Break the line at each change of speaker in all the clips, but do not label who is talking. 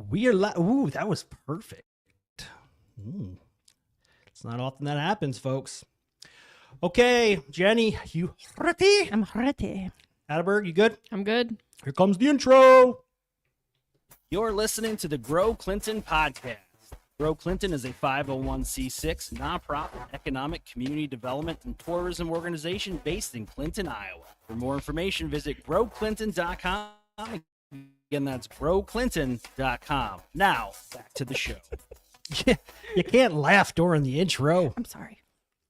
We are ooh, that was perfect. It's not often that happens, folks. Okay, Jenny, you ready?
I'm ready.
Hatteberg, you good?
I'm good.
Here comes the intro.
You're listening to the Grow Clinton podcast. Grow Clinton is a 501c6 nonprofit economic community development and tourism organization based in Clinton, Iowa. For more information, visit growclinton.com. Again, that's growclinton.com. Now, back to the show.
You can't laugh during the intro.
I'm sorry.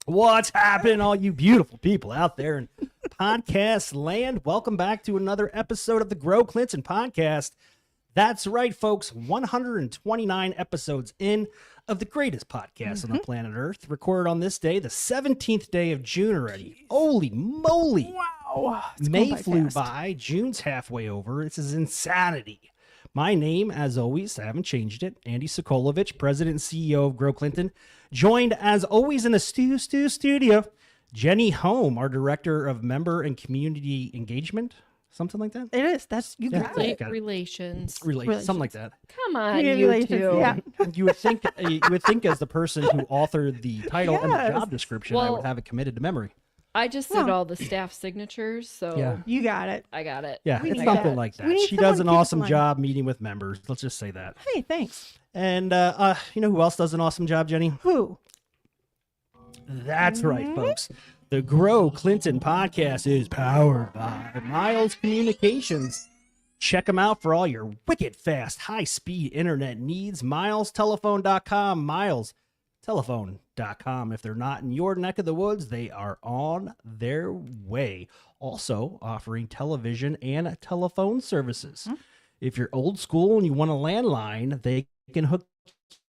What's happening, all you beautiful people out there in podcast land? Welcome back to another episode of the Grow Clinton podcast. That's right, folks. 129 episodes in of the greatest podcast on the planet Earth. Recorded on this day, the 17th day of June already. Holy moly.
Wow.
May flew by. June's halfway over. This is insanity. My name, as always, I haven't changed it, Andy Sokolovich, President and CEO of Grow Clinton. Joined, as always, in the studio, Jenny Home, our Director of Member and Community Engagement. Something like that?
It is. That's you got it.
Got it.
Relations.
Something like that.
Come on,
Community
you
relations,
two.
yeah.
You would think as the person who authored the title and the
Yes.
job description, I would
Well,
have it committed to memory.
I just did all the staff signatures, so
Yeah.
You got it.
I got it.
Yeah,
We
it's
need
something
that.
like
We
that.
need
She
someone
does an
to keep
awesome
it in
job meeting with members. Let's just say that.
Hey, thanks.
And you know who else does an awesome job, Jenny?
Who?
That's right, folks. The Grow Clinton podcast is powered by Miles Communications. Check them out for all your wicked fast, high-speed internet needs. MilesTelephone.com. MilesTelephone.com. If they're not in your neck of the woods, they are on their way. Also offering television and telephone services. If you're old school and you want a landline, they can hook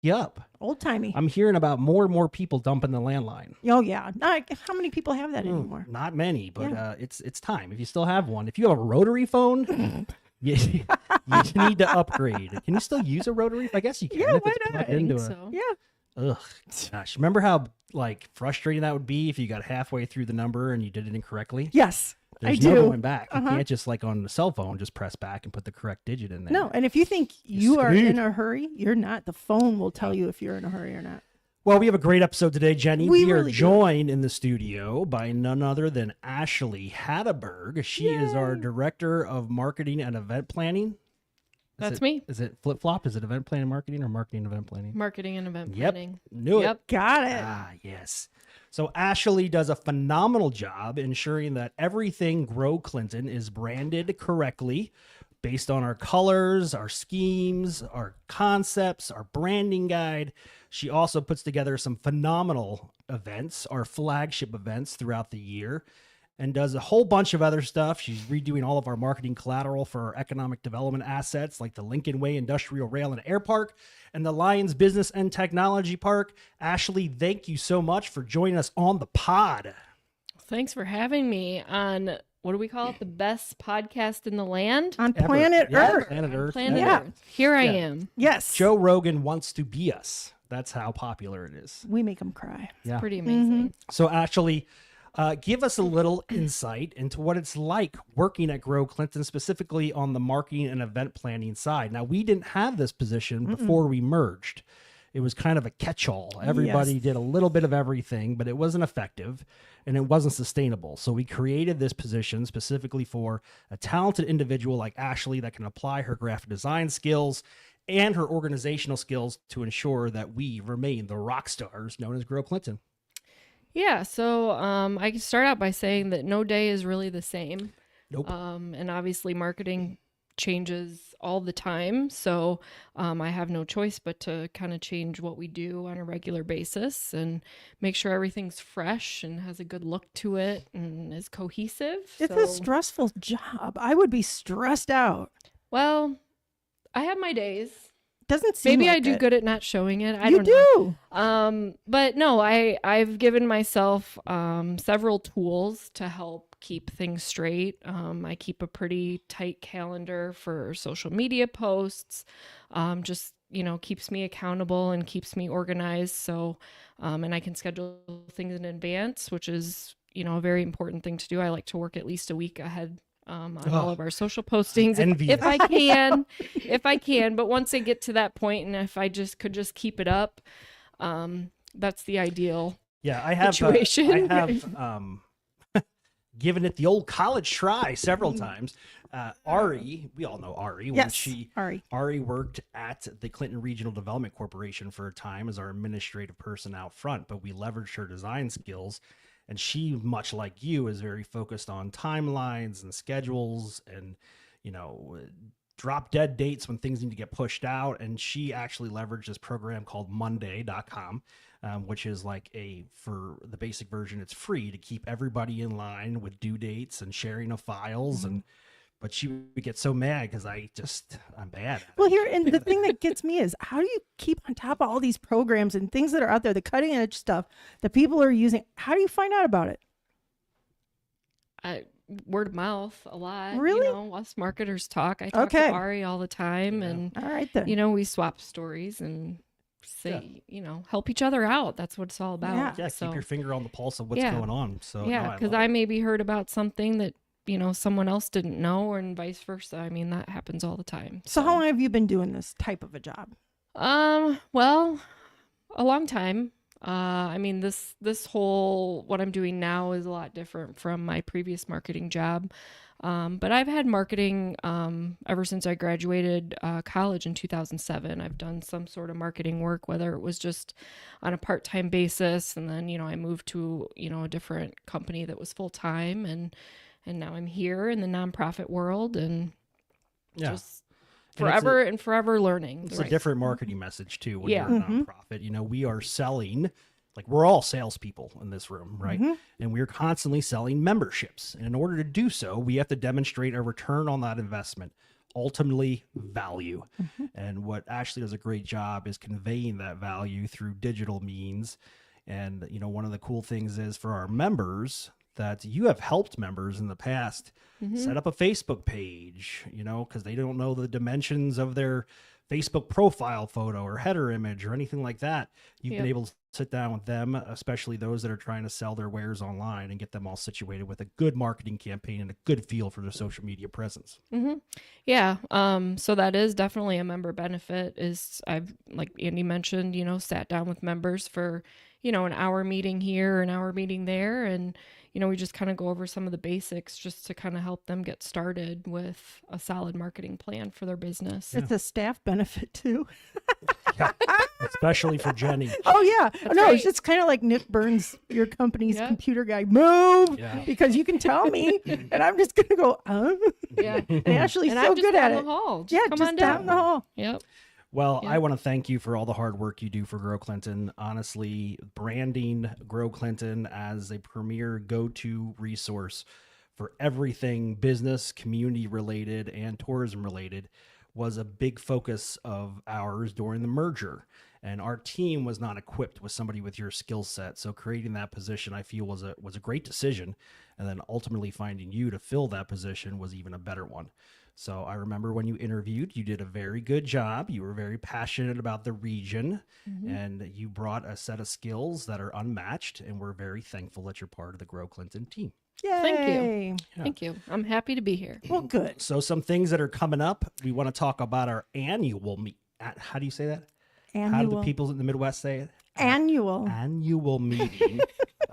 you up.
Old timey.
I'm hearing about more and more people dumping the landline.
Oh yeah. How many people have that anymore?
Not many, but
Yeah.
it's time. If you still have one, if you have a rotary phone, you need to upgrade. Can you still use a rotary? I guess you can.
Yeah,
if
why
it's
not?
plugged
I think
into
so.
Yeah.
Ugh, gosh. Remember how frustrating that would be if you got halfway through the number and you did it incorrectly?
Yes.
There's
I
no
do.
going back. You
Uh-huh.
can't just on the cell phone just press back and put the correct digit in there.
No, and if you think you are
screwed.
in a hurry, you're not. The phone will tell you if you're in a hurry or not.
Well, we have a great episode today, Jenny.
We
are
really do.
joined in the studio by none other than Ashley Hatteberg. She is our Director of Marketing and Event Planning.
That's me.
Is it flip-flop? Is it event planning marketing or marketing event planning?
Marketing and event
Yep.
planning.
Knew it.
Yep.
Got it.
Ah, yes. So Ashley does a phenomenal job ensuring that everything Grow Clinton is branded correctly based on our colors, our schemes, our concepts, our branding guide. She also puts together some phenomenal events, our flagship events throughout the year, and does a whole bunch of other stuff. She's redoing all of our marketing collateral for our economic development assets like the Lincoln Way Industrial Rail and Air Park and the Lions Business and Technology Park. Ashley, thank you so much for joining us on the pod.
Thanks for having me on, what do we call it? The best podcast in the land?
On
Ever.
planet
Yeah,
Earth.
Planet Earth.
Planet
Yeah.
Earth. Here I
Yeah.
am.
Yes.
Joe Rogan wants to be us. That's how popular it is.
We make them cry.
Yeah.
Pretty amazing.
So Ashley, give us a little insight into what it's like working at Grow Clinton, specifically on the marketing and event planning side. Now, we didn't have this position before we merged. It was kind of a catch-all. Everybody
Yes.
did a little bit of everything, but it wasn't effective and it wasn't sustainable. So we created this position specifically for a talented individual like Ashley that can apply her graphic design skills and her organizational skills to ensure that we remain the rock stars known as Grow Clinton.
Yeah, so I can start out by saying that no day is really the same.
Nope.
And obviously marketing changes all the time. So I have no choice but to kind of change what we do on a regular basis and make sure everything's fresh and has a good look to it and is cohesive.
It's
So-
a stressful job. I would be stressed out.
Well, I have my days.
Doesn't seem
Maybe
like
I do
it.
good at not showing it. I
You
don't know.
do.
But no, I've given myself several tools to help keep things straight. I keep a pretty tight calendar for social media posts. Just keeps me accountable and keeps me organized. So, and I can schedule things in advance, which is a very important thing to do. I like to work at least a week ahead on all of our social postings
Envy
if I can. But once I get to that point, and if I could just keep it up, that's the ideal.
Yeah, I have
situation.
I have given it the old college try several times. Ari, we all know Ari.
Yes,
Ari worked at the Clinton Regional Development Corporation for a time as our administrative person out front, but we leveraged her design skills. And she, much like you, is very focused on timelines and schedules and, drop dead dates when things need to get pushed out. And she actually leveraged this program called Monday.com, which is for the basic version, it's free to keep everybody in line with due dates and sharing of files. But she would get so mad because I'm bad.
Well, the thing that gets me is, how do you keep on top of all these programs and things that are out there, the cutting edge stuff that people are using? How do you find out about it?
Word of mouth a lot.
Really?
Us marketers talk. I talk to Ari all the time, and
all right then.
we swap stories and say, help each other out. That's what it's all about.
Yeah,
so,
keep your finger on the pulse of what's going on. So
because I maybe heard about something that someone else didn't know, and vice versa. I mean, that happens all the time.
So how long have you been doing this type of a job?
Well, a long time. I mean, this whole, what I'm doing now is a lot different from my previous marketing job. But I've had marketing ever since I graduated college in 2007. I've done some sort of marketing work, whether it was just on a part-time basis, and then, I moved to, a different company that was full-time, and now I'm here in the nonprofit world, and just forever learning.
It's a different marketing message too when you're a nonprofit. We are selling, we're all salespeople in this room, right? And we're constantly selling memberships. And in order to do so, we have to demonstrate a return on that investment, ultimately value. And what Ashley does a great job is conveying that value through digital means. And, one of the cool things is for our members, that you have helped members in the past set up a Facebook page, because they don't know the dimensions of their Facebook profile photo or header image or anything like that. You've been able to sit down with them, especially those that are trying to sell their wares online, and get them all situated with a good marketing campaign and a good feel for their social media presence.
Yeah. So that is definitely a member benefit. I've, like Andy mentioned, sat down with members for, an hour meeting here, an hour meeting there, and we just kind of go over some of the basics just to kind of help them get started with a solid marketing plan for their business.
It's a staff benefit too.
Especially for Jenny.
Oh yeah.
That's right.
It's kind of like Nick Burns, your company's computer guy. Move, because you can tell me, and I'm just gonna go. And Ashley's so good at it.
Come
down the hall.
Yep.
Well, I want to thank you for all the hard work you do for Grow Clinton. Honestly, branding Grow Clinton as a premier go-to resource for everything business, community related, and tourism related was a big focus of ours during the merger. And our team was not equipped with somebody with your skill set. So creating that position, I feel, was a great decision. And then ultimately finding you to fill that position was even a better one. So I remember when you interviewed, you did a very good job. You were very passionate about the region, and you brought a set of skills that are unmatched. And we're very thankful that you're part of the Grow Clinton team.
Yay.
Thank you. Thank you. I'm happy to be here.
Well, good.
So some things that are coming up, we want to talk about our annual meet. How do you say that?
Annual.
How do the people in the Midwest say it?
Annual
meeting.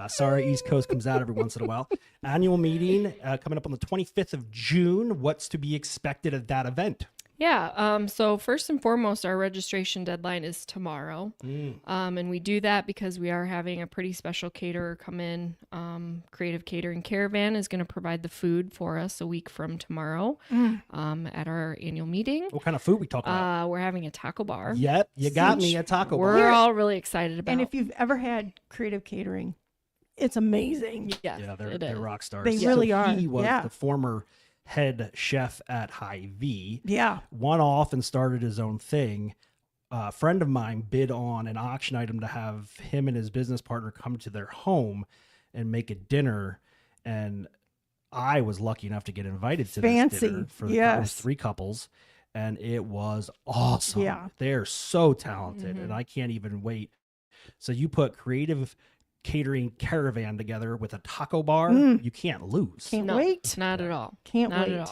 Sorry, East Coast comes out every once in a while. Annual meeting coming up on the 25th of June. What's to be expected at that event?
Yeah. So first and foremost, our registration deadline is tomorrow. And we do that because we are having a pretty special caterer come in. Creative Catering Caravan is going to provide the food for us a week from tomorrow at our annual meeting.
What kind of food we talking about?
We're having a taco bar.
Yep, you got me a taco bar.
We're all really excited about.
And if you've ever had Creative Catering, it's amazing.
Yeah, they're rock stars.
They really are.
He was the former head chef at Hy-Vee.
Yeah.
Went off and started his own thing. A friend of mine bid on an auction item to have him and his business partner come to their home and make a dinner. And I was lucky enough to get invited to this dinner for those three couples. And it was awesome.
Yeah.
They're so talented, and I can't even wait. So you put Creative catering caravan together with a taco bar. You can't lose.
Can't
No,
wait.
Not at all.
Can't
Not
wait.
at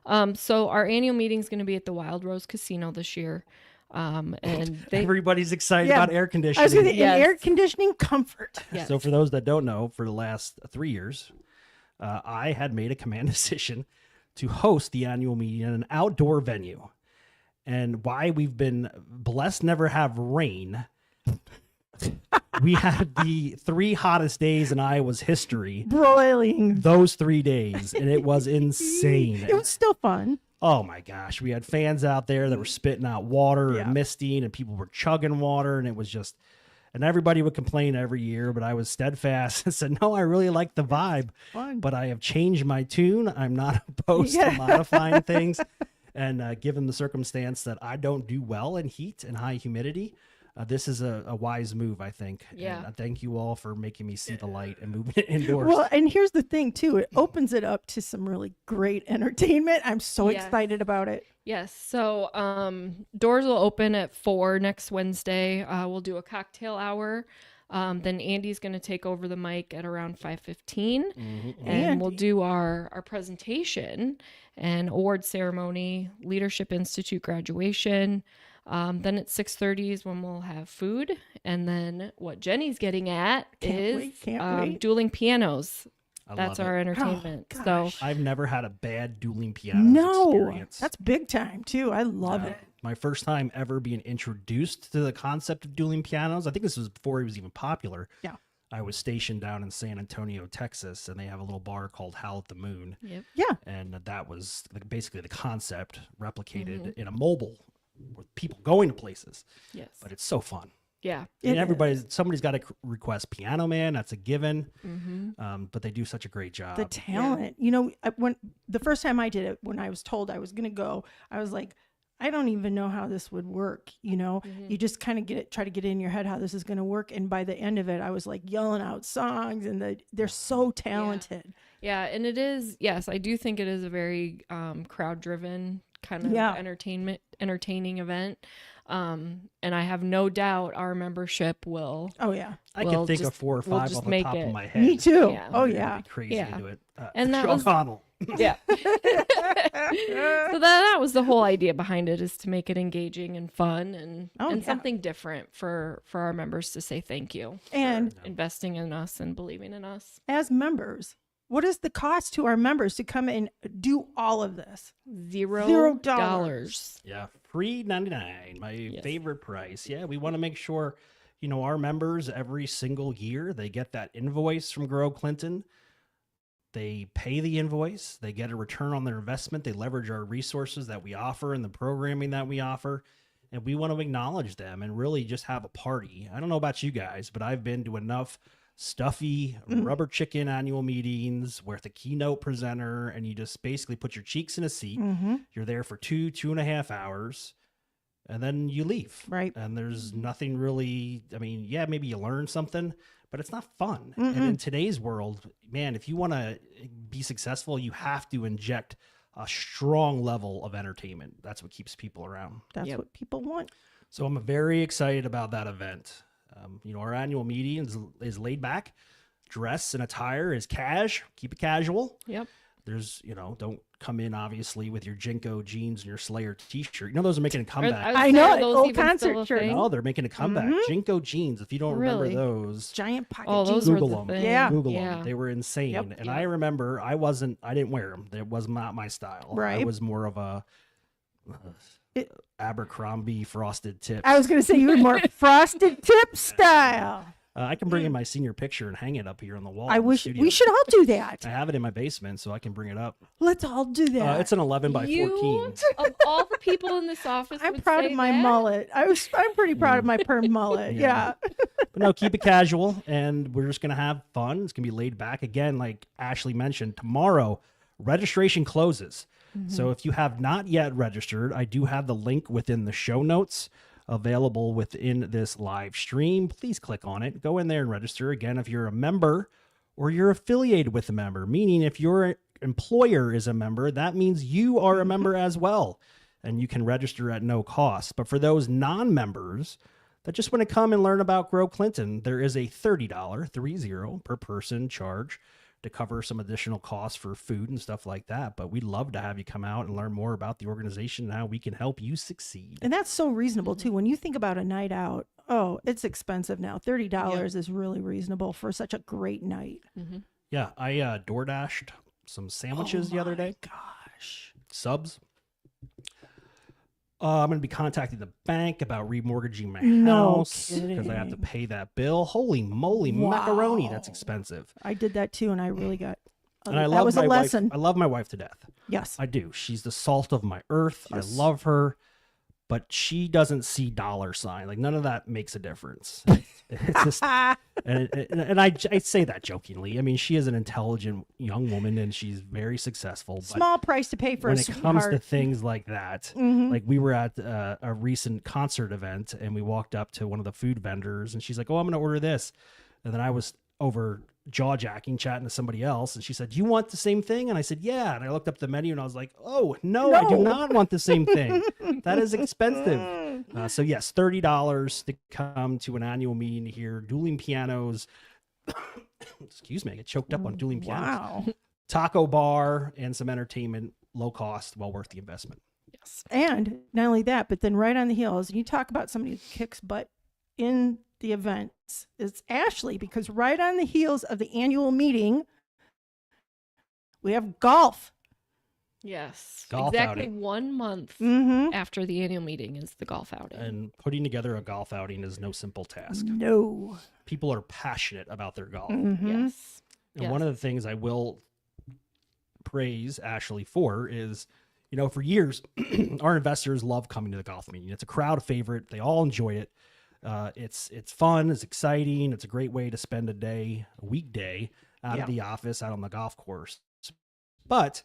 all. So our annual meeting is going to be at the Wild Rose Casino this year. And
Everybody's excited
Yeah.
about air
I was
conditioning.
going to
Yes.
air conditioning comfort.
yes.
So for those that don't know, for the last 3 years, I had made a command decision to host the annual meeting in an outdoor venue. And why we've been blessed never have rain. We had the 3 hottest days in Iowa's history.
Broiling.
Those 3 days, and it was insane.
It was still fun.
Oh my gosh, we had fans out there that were spitting out water
Yeah.
and misting, and people were chugging water, and it was just, and everybody would complain every year, but I was steadfast and said, no, I really like the vibe,
Fun.
but I have changed my tune. I'm not opposed to modifying things. And given the circumstance that I don't do well in heat and high humidity, this is a wise move, I think.
Yeah.
And thank you all for making me see the light and moving it indoors.
Well, and here's the thing, too. It opens it up to some really great entertainment. I'm so
Yes.
excited about it.
Yes. So doors will open at 4 next Wednesday. We'll do a cocktail hour. Then Andy's going to take over the mic at around 5:15, and we'll do our presentation and award ceremony, Leadership Institute graduation. Then at 6:30 is when we'll have food, and then what Jenny's getting at
Can't wait.
dueling pianos.
I
That's
love
our
it.
entertainment.
Oh,
so
gosh.
I've never had a bad dueling piano
No,
experience.
that's big time, too. I love it.
My first time ever being introduced to the concept of dueling pianos. I think this was before it was even popular.
Yeah.
I was stationed down in San Antonio, Texas, and they have a little bar called Howl at the Moon.
yep.
Yeah.
And that was basically the concept replicated in a mobile with people going to places.
Yes.
But it's so fun.
Yeah.
And
It
somebody's got to request Piano Man. That's a given.
Mm-hmm.
But they do such a great job.
The talent. You know, when the first time I did it, when I was told I was going to go, I was like, I don't even know how this would work. You know, you just kind of try to get it in your head how this is going to work. And by the end of it, I was like yelling out songs, and they're so talented.
Yeah, and it is. Yes, I do think it is a very crowd-driven kind of entertaining event. And I have no doubt our membership will.
Oh yeah,
I
we'll
can think
just-
of 4 or
we'll
5
just
off the
make
top
it.
of my head.
me too.
Yeah.
Oh
It'd
yeah.
be crazy
Yeah.
to do it.
And that
Sean
was-
Connell.
Yeah. So that was the whole idea behind it, is to make it engaging and fun and
Yeah.
something different for our members to say thank you
And
for investing in us and believing in us.
as members, what is the cost to our members to come and do all of this?
$0.
Yeah, free 99, my favorite price. Yeah, we want to make sure, our members every single year, they get that invoice from Grow Clinton. They pay the invoice, they get a return on their investment, they leverage our resources that we offer and the programming that we offer, and we want to acknowledge them and really just have a party. I don't know about you guys, but I've been to enough stuffy rubber chicken annual meetings where the keynote presenter, and you just basically put your cheeks in a seat. You're there for 2.5 hours, and then you leave.
Right.
And there's nothing really, maybe you learn something, but it's not fun. And in today's world, man, if you want to be successful, you have to inject a strong level of entertainment. That's what keeps people around.
That's what people want.
So I'm very excited about that event. Our annual meeting is laid back. Dress and attire is keep it casual.
Yep.
There's, don't come in obviously with your Jinko jeans and your Slayer t-shirt. Those are making a comeback.
I know it. Old concert shirt.
No, they're making a comeback. Jinko jeans. If you don't remember those,
Giant pocket
Oh, those
jeans.
were
Google
the
them.
thing.
Yeah.
Google
Yeah.
them. They were insane.
Yep.
And I remember I didn't wear them. It was not my style.
Right.
I was more of a Abercrombie frosted tips.
I was going to say you were more frosted tip style.
I can bring in my senior picture and hang it up here on the wall.
I
in the
wish
studio.
we should all do that.
I have it in my basement, so I can bring it up.
Let's all do that.
It's an 11 by 14.
You, of all the people in this office,
I'm
would
proud
say
of my
that?
mullet. I'm pretty proud of my perm mullet. Yeah.
But no, keep it casual, and we're just going to have fun. It's going to be laid back. Again, like Ashley mentioned, tomorrow, registration closes. So if you have not yet registered, I do have the link within the show notes available within this live stream. Please click on it. Go in there and register. Again, if you're a member or you're affiliated with a member, meaning if your employer is a member, that means you are a member as well, and you can register at no cost. But for those non-members that just want to come and learn about Grow Clinton. There is a $30 per person charge to cover some additional costs for food and stuff like that. But we'd love to have you come out and learn more about the organization and how we can help you succeed.
And that's so reasonable too. When you think about a night out, oh, it's expensive now. $30 is really reasonable for such a great night.
Mm-hmm.
Yeah, I DoorDashed some sandwiches the other day.
Gosh.
Subs. I'm going to be contacting the bank about remortgaging my
No
house because I have to
kidding.
pay that bill. Holy moly, macaroni, that's expensive.
I did that too, and I really got.
And I
that
love
was
my
a lesson.
wife. I love my wife to death.
Yes.
I do. She's the salt of my earth.
Yes.
I love her, but she doesn't see dollar sign. Like none of that makes a difference. It's just, and I say that jokingly. I mean, she is an intelligent young woman and she's very successful. But
Small price to pay for
when
a
it
sweetheart.
comes to things like that,
Mhm.
like we were at a recent concert event and we walked up to one of the food vendors and she's like, "Oh, I'm going to order this," and then I was over jaw jacking, chatting to somebody else, and she said, "Do you want the same thing?" And I said, "Yeah." And I looked up the menu and I was like, "Oh no, I do
No.
not want the same thing. That is expensive." So yes, $30 to come to an annual meeting here. Dueling pianos. Excuse me, I get choked up on dueling pianos.
Wow.
Taco bar and some entertainment, low cost, well worth the investment.
Yes.
And not only that, but then right on the heels, you talk about somebody who kicks butt in the events. It's Ashley, because right on the heels of the annual meeting, we have golf.
Yes.
Golf
exactly
outing.
1 month
Mm-hmm.
after the annual meeting is the golf outing.
And putting together a golf outing is no simple task.
No.
People are passionate about their golf.
Mhm.
Yes.
And one of the things I will praise Ashley for is, you know, for years, our investors love coming to the golf meeting. It's a crowd favorite. They all enjoy it. It's fun. It's exciting. It's a great way to spend a weekday out of the office, out on the golf course. But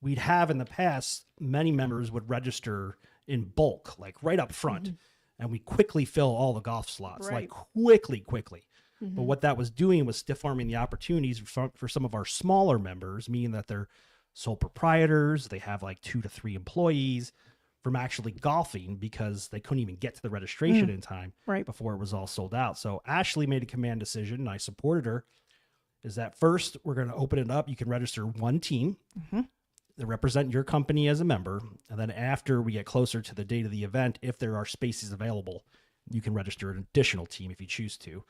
we'd have in the past, many members would register in bulk, like right up front, and we quickly fill all the golf slots, like quickly. But what that was doing was stiff arming the opportunities for some of our smaller members, meaning that they're sole proprietors, they have like 2 to 3 employees, from actually golfing because they couldn't even get to the registration in time before it was all sold out. So Ashley made a command decision, and I supported her, is that first we're going to open it up. You can register one team that represent your company as a member. And then after we get closer to the date of the event, if there are spaces available, you can register an additional team if you choose to.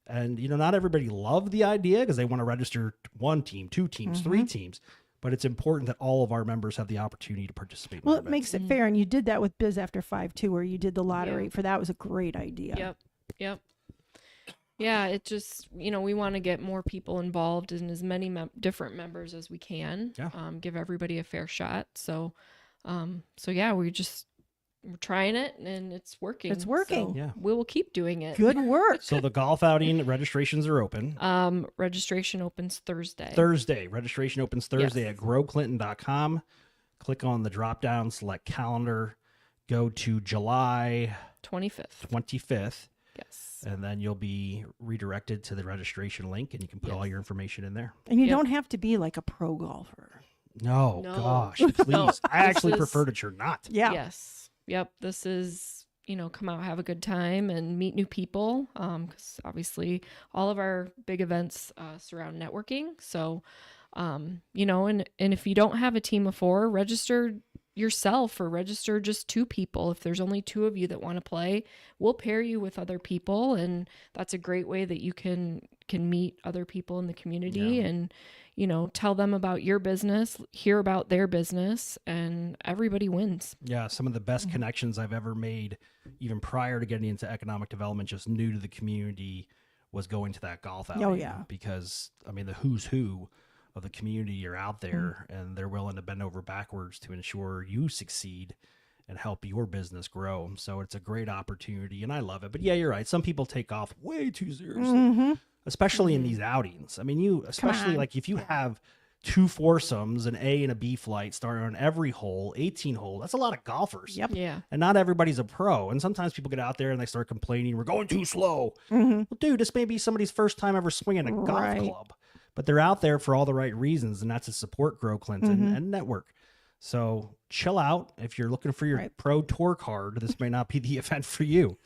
And, you know, not everybody loved the idea because they want to register 1 team, 2 teams, 3 teams. But it's important that all of our members have the opportunity to participate.
Well, it makes it fair. And you did that with Biz After 5 too, where you did the lottery for that. Was a great idea.
Yep. Yeah, it just, you know, we want to get more people involved in as many different members as we can.
Yeah.
Give everybody a fair shot. So yeah, we're trying it and it's working.
It's working.
So
Yeah.
we will keep doing it.
Good work.
So the golf outing registrations are open.
Registration opens Thursday.
Registration opens Thursday at growclinton.com. Click on the drop down, select calendar, go to July 25th.
Yes.
And then you'll be redirected to the registration link and you can put all your information in there.
And you don't have to be like a pro golfer.
No. Gosh, please.
No,
I actually
this is-
prefer that you're not.
Yeah.
Yes. Yep. This is, you know, come out, have a good time and meet new people. Because obviously all of our big events surround networking. So, you know, and if you don't have a team of 4, register yourself or register just 2 people. If there's only 2 of you that want to play, we'll pair you with other people. And that's a great way that you can meet other people in the community and, you know, tell them about your business, hear about their business, and everybody wins.
Yeah, some of the best connections I've ever made, even prior to getting into economic development, just new to the community, was going to that golf outing.
Oh, yeah.
Because, I mean, the who's who of the community are out there, and they're willing to bend over backwards to ensure you succeed and help your business grow. So it's a great opportunity, and I love it. But yeah, you're right. Some people take golf way too seriously, especially in these outings. I mean, especially like if you have 2 foursomes, an A and a B flight starting on every hole, 18 hole, that's a lot of golfers.
Yep.
Yeah.
And not everybody's a pro. And sometimes people get out there and they start complaining, we're going too slow. Well, dude, this may be somebody's first time ever swinging a golf club, but they're out there for all the right reasons. And that's to support Grow Clinton and network. So chill out. If you're looking for your
Right.
pro tour card, this may not be the event for you.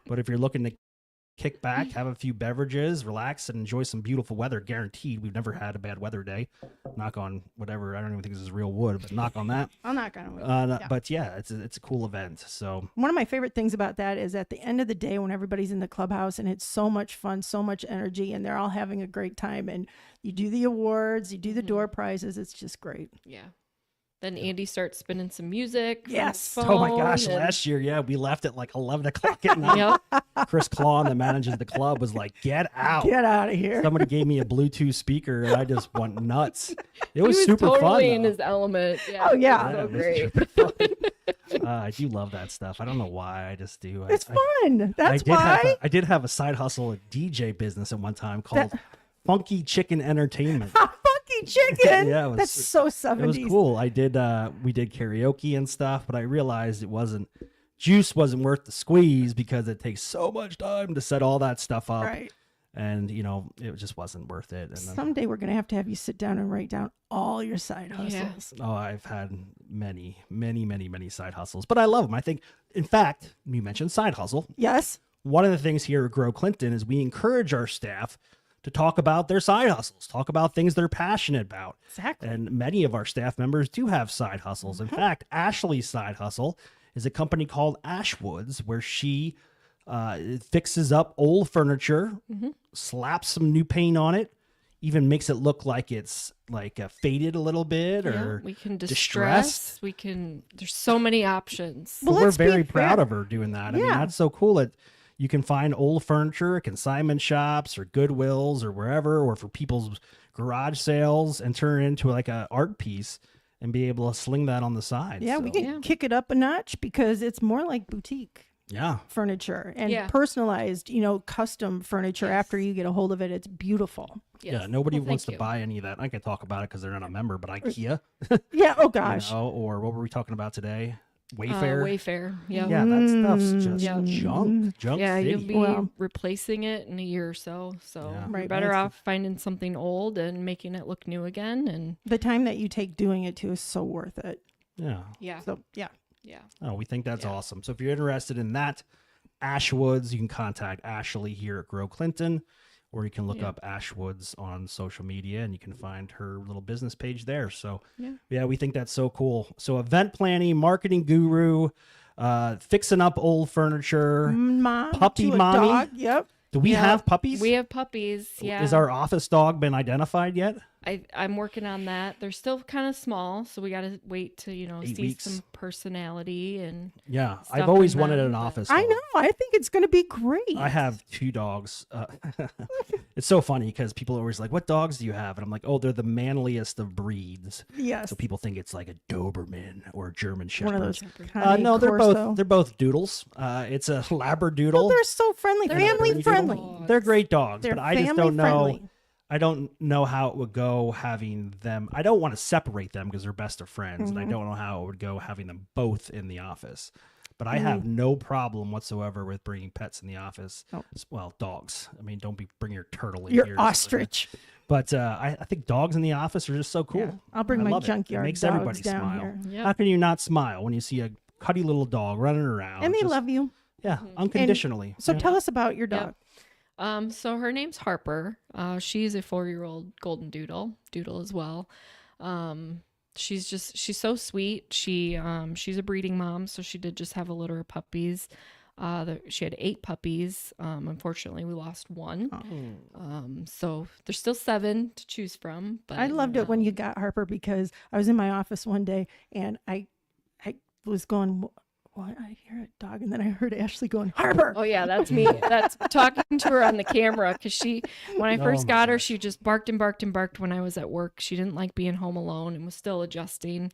But if you're looking to kick back, have a few beverages, relax, and enjoy some beautiful weather, guaranteed. We've never had a bad weather day. Knock on whatever. I don't even think this is real wood, but knock on that.
I'll knock on it. Yeah.
But yeah, it's a cool event. So
One of my favorite things about that is at the end of the day when everybody's in the clubhouse and it's so much fun, so much energy, and they're all having a great time. And you do the awards, you do the door prizes. It's just great.
Yeah. Then Andy starts spinning some music. from
Yes.
his
oh my gosh,
phone, and-
last year, yeah, we left at like 11 o'clock at night.
Yep.
Chris Clawn, that manages the club, was like, "Get out."
Get out of here.
Somebody gave me a Bluetooth speaker and I just went nuts. It was,
He was
super
totally
fun.
in
though.
his element. Yeah.
Oh, yeah.
it
Yeah,
was
it was
so great.
super fun. I do love that stuff. I don't know why. I just do.
It's fun. That's why.
I did have a side hustle, a DJ business at one time called Funky Chicken Entertainment.
Funky chicken.
Yeah, it was-
That's so 70s.
It was cool. We did karaoke and stuff, but I realized juice wasn't worth the squeeze because it takes so much time to set all that stuff up.
Right.
And it just wasn't worth it. And then,
Someday we're going to have you sit down and write down all your side hustles.
I've had many, many, many, many side hustles, but I love them. I think, in fact, you mentioned side hustle.
Yes.
One of the things here at Grow Clinton is we encourage our staff to talk about their side hustles, talk about things they're passionate about.
Exactly.
And many of our staff members do have side hustles. In fact, Ashley's side hustle is a company called Ashwoods, where she fixes up old furniture, slaps some new paint on it, even makes it look like it's like faded a little bit or
we can
distressed.
We can. There's so many options.
Well,
But we're
let's be
very proud
fair.
of her doing that. I mean,
Yeah.
that's so cool that you can find old furniture at consignment shops or Goodwills or wherever, or for people's garage sales, and turn it into like a art piece and be able to sling that on the side.
Yeah,
So,
we can kick it up a notch because it's more like boutique
Yeah.
furniture and
Yeah.
personalized, custom furniture. After you get a hold of it, it's beautiful.
Yeah. Nobody
Well,
wants
thank
to buy any of that. I can talk about it because they're not a member, but IKEA,
Yeah. Oh gosh.
or what were we talking about today?
you.
Wayfair.
Wayfair. Yeah.
Yeah, that stuff's just
Yeah.
junk
Yeah,
city.
you'll be
Well-
replacing it in a year or so. So
Yeah.
you're
Right,
better
that's-
off finding something old and making it look new again. And
The time that you take doing it too is so worth it.
Yeah.
yeah,
So yeah.
yeah.
Oh, we think that's
Yeah.
awesome. So if you're interested in that, Ashwoods, you can contact Ashley here at Grow Clinton, or you can look
Yeah.
up Ashwoods on social media and you can find her little business page there. So
Yeah.
we think that's so cool. So event planning, marketing guru, fixing up old furniture.
Mom
Puppy
to a
mommy?
dog. Yep.
Do we
Yeah,
have puppies?
We have puppies. Yeah.
Is our office dog been identified yet?
I'm working on that. They're still kind of small, so we got to wait to
8
see
weeks.
some personality and
Yeah,
Stuff
I've always
in
wanted
them,
an
but-
office
I
dog.
know. I think it's going to be great.
I have 2 dogs. It's so funny because people are always like, "What dogs do you have?" And I'm like, "Oh, they're the manliest of breeds."
Yes.
So people think it's like a Doberman or a German
One
Shepherd.
of those. Connie
No, they're
Corso.
both doodles. It's a Labradoodle.
They're so friendly,
They're
family
very
friendly.
dogs.
They're great dogs,
They're
but I just
family
don't know.
friendly.
I don't know how it would go having them. I don't want to separate them because they're best of friends, and I don't know how it would go having them both in the office. But I have no problem whatsoever with bringing pets in the office.
Oh.
Well, dogs. I mean, don't bring your turtle in
Your
here. or something.
ostrich.
But I think dogs in the office are just so cool.
Yeah. I'll bring
I
my
love it. It
junkyard
makes
dogs
everybody
down
smile.
here.
Yeah.
How can you not smile when you see a cutty little dog running around?
And they
just-
love you.
Yeah, unconditionally.
So
Yeah.
tell us about your dog.
So her name's Harper. She's a 4-year-old golden doodle as well. She's so sweet. She's a breeding mom, so she did just have a litter of puppies. She had 8 puppies. Unfortunately, we lost one. So there's still 7 to choose from. But
I loved it when you got Harper because I was in my office one day and I was going, what? I hear a dog, and then I heard Ashley going, Harper.
Oh yeah, that's me. That's talking to her on the camera because when I first
Oh, my
got her,
gosh.
she just barked and barked and barked when I was at work. She didn't like being home alone and was still adjusting.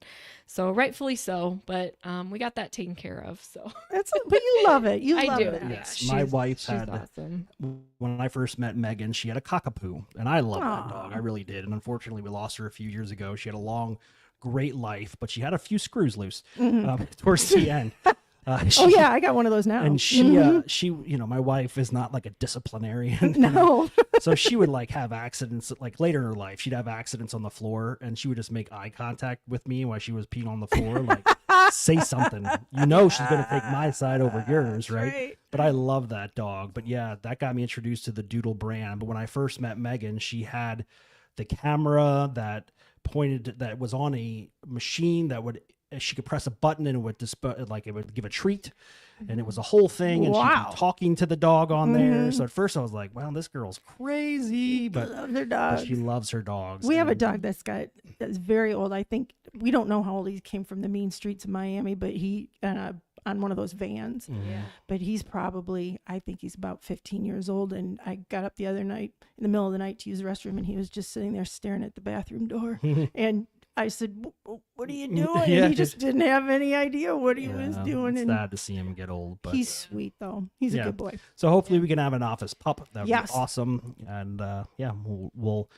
So rightfully so, but we got that taken care of. So
But you love it. You
I
love
do.
that.
Yeah,
Yes, my wife's
she's
had-
awesome.
When I first met Megan, she had a cockapoo, and I love that
Aw.
dog. I really did. And unfortunately, we lost her a few years ago. She had a long, great life, but she had a few screws loose towards the end.
Oh yeah, I got one of those now.
And she, my wife is not like a disciplinarian.
No.
So she would like have accidents, like later in her life, she'd have accidents on the floor, and she would just make eye contact with me while she was peeing on the floor, like say something. She's gonna take my side over yours, right? But I love that dog. But yeah, that got me introduced to the Doodle brand. But when I first met Megan, she had the camera that was on a machine that she could press a button and it would it would give a treat, and it was a whole thing. And she'd be talking to the dog on there. So at first I was like, wow, this girl's crazy, but she loves her dogs.
We have a dog that's very old. I think we don't know how old he came from the mean streets of Miami, but he on one of those vans.
Yeah.
But he's probably, I think he's about 15 years old. And I got up the other night in the middle of the night to use the restroom, and he was just sitting there staring at the bathroom door. And I said, "What are you doing?"
Yeah,
and he just didn't have any idea what he was doing.
It's
and
sad to see him get old, but
he's sweet though. He's a good boy.
So hopefully we can have an office pup. That would
Yes.
be awesome. And we'll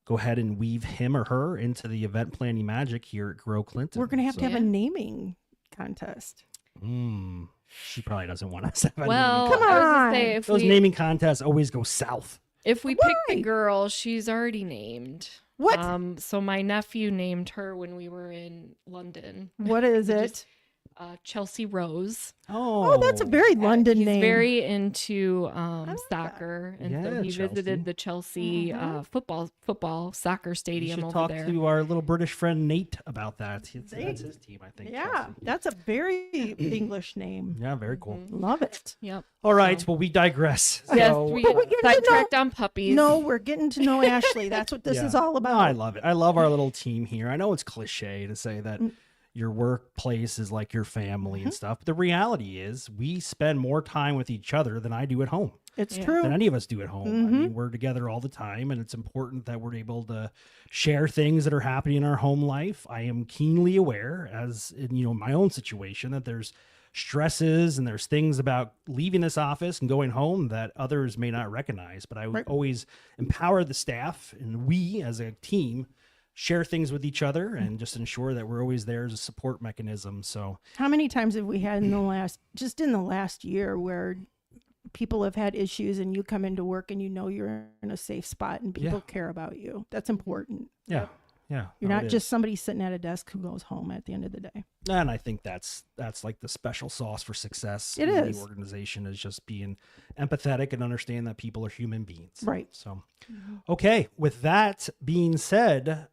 go ahead and weave him or her into the event planning magic here at Grow Clinton.
We're gonna have to have a naming contest.
She probably doesn't want us to have a
Well,
naming
Come
I was
on.
gonna say,
Those naming contests always go south.
if we pick the girl, she's already named.
What?
So my nephew named her when we were in London.
What is it?
Chelsea Rose.
Oh, that's a very London
He's
name.
very into soccer, and so
Yeah,
he
Chelsea.
visited the Chelsea football soccer
You
stadium
should
over
talk
there.
to our little British friend Nate about that. That's his team, I think.
Yeah,
Chelsea.
that's a very English name.
Yeah, very cool.
Love it.
Yep.
All right, well, we digress.
Yes,
So-
we
But we're getting to
sidetracked on puppies.
No, we're getting to know Ashley. That's what this is all about.
No, I love it. I love our little team here. I know it's cliche to say that your workplace is like your family and stuff, but the reality is we spend more time with each other than I do at home.
It's
Yeah.
true.
Than any of us do at home. I mean, we're together all the time, and it's important that we're able to share things that are happening in our home life. I am keenly aware, as in my own situation, that there's stresses and there's things about leaving this office and going home that others may not recognize. But I would always empower the staff, and we as a team share things with each other and just ensure that we're always there as a support mechanism. So
How many times have we had in the last year where people have had issues and you come into work and you're in a safe spot and people care about you? That's important.
yeah.
You're
No,
not
it
just
is.
somebody sitting at a desk who goes home at the end of the day.
And I think that's like the special sauce for success
It
in
is.
the organization, is just being empathetic and understand that people are human beings.
Right.
So, okay. With that being said,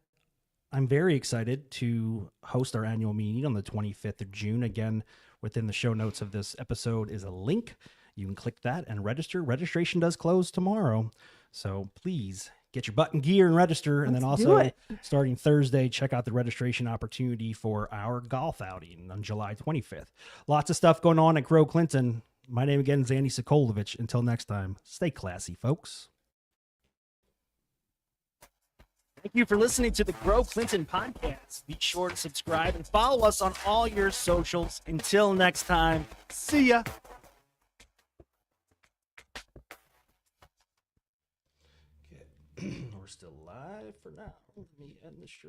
I'm very excited to host our annual meeting on the 25th of June. Again, within the show notes of this episode is a link. You can click that and register. Registration does close tomorrow. So please get your butt in gear and register. And then
Let's do
also,
it.
starting Thursday, check out the registration opportunity for our golf outing on July 25th. Lots of stuff going on at Grow Clinton. My name again is Andy Sokolovich. Until next time, stay classy, folks.
Thank you for listening to the Grow Clinton podcast. Be sure to subscribe and follow us on all your socials. Until next time, see ya.
We're still live for now. Let me end the stream.